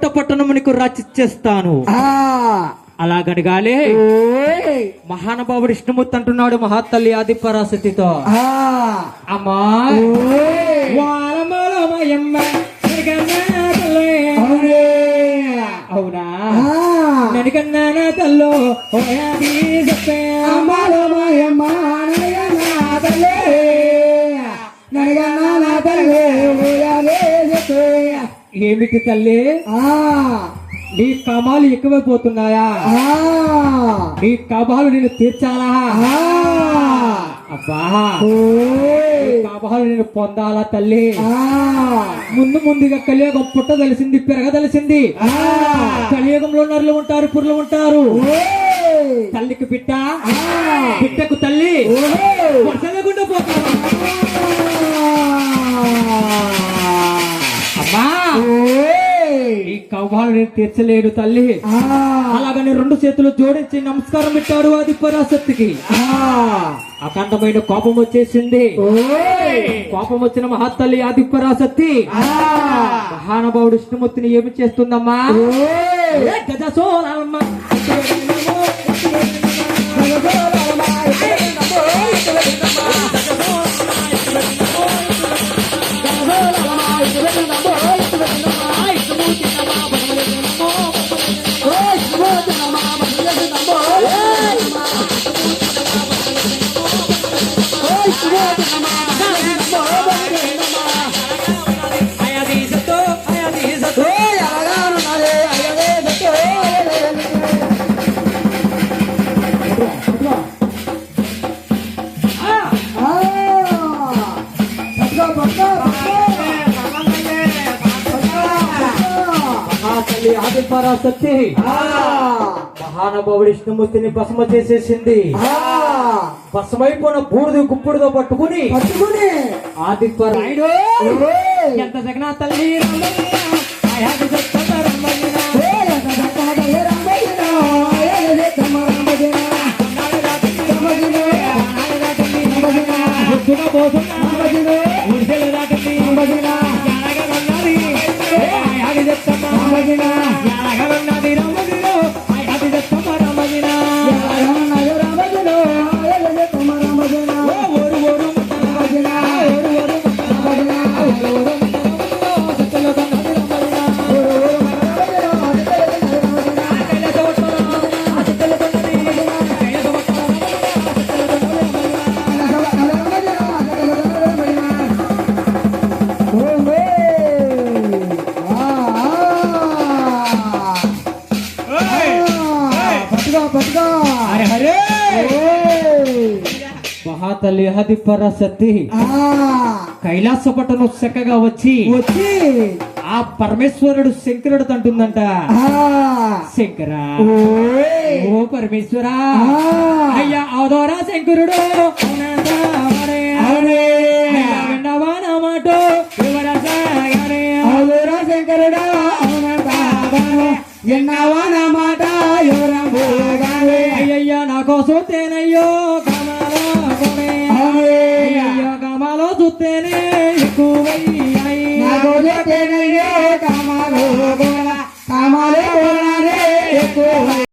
వైకుంఠ పట్టణమునికి రచిచ్చేస్తాను. అలాగనగాలే మహానుభావుడు విష్ణుమూర్తి అంటున్నాడు మహాతల్లి ఆది పరాశక్తితో, అమ్మా అవునా నడికన్నా తల్లో ఏమిటి తల్లి నీ కామాలు ఎక్కువైపోతున్నాయా? నీ కామాలు నేను తీర్చాలా? అబ్బా కామాలు నేను పొందాలా తల్లి? ముందుగా కలియుగం పుట్ట తెలిసింది, పెరగ తెలిసింది. కలియుగంలో నరులు ఉంటారు, పురులు ఉంటారు. తల్లికి బిడ్డ, బిడ్డకు తల్లి వసలకుండా పోతారు. అమ్మా ఈ కవ్వాలు నేను తీర్చలేడు తల్లి. అలాగని రెండు చేతులు జోడించి నమస్కారం పెట్టాడు ఆది పరాశక్తికి. అఖండమైన కోపం వచ్చేసింది. కోపం వచ్చిన మహాతల్లి ఆది పరాశక్తి మహానుభావుడు విష్ణుమూర్తిని ఏమి చేస్తుందమ్మా? గజసోలమ్మ ఆది పరాశక్తి మహానుభావుడు విష్ణుమూర్తిని భస్మ చేసేసింది. భస్మైపోయిన బూడిద గుప్పుడుతో పట్టుకుని ఆది పరాయుడు ఎంత జగనా తల్లి మహాతల్లి ఆది పరాశక్తి కైలాస పట్టణం చక్కగా వచ్చి ఆ పరమేశ్వరుడు శంకరుడు అంటుందంట, శంకరా ఓ పరమేశ్వరా అయ్యా అవధోరా శంకరుడు విన్నవా నా మాట శంకరుడు విన్నవా నా మాట అయ్యయ్యా నా కోసం తేనయ్యో కామాలో చూస్తేనే ఎక్కువయ్యాయి కామాలో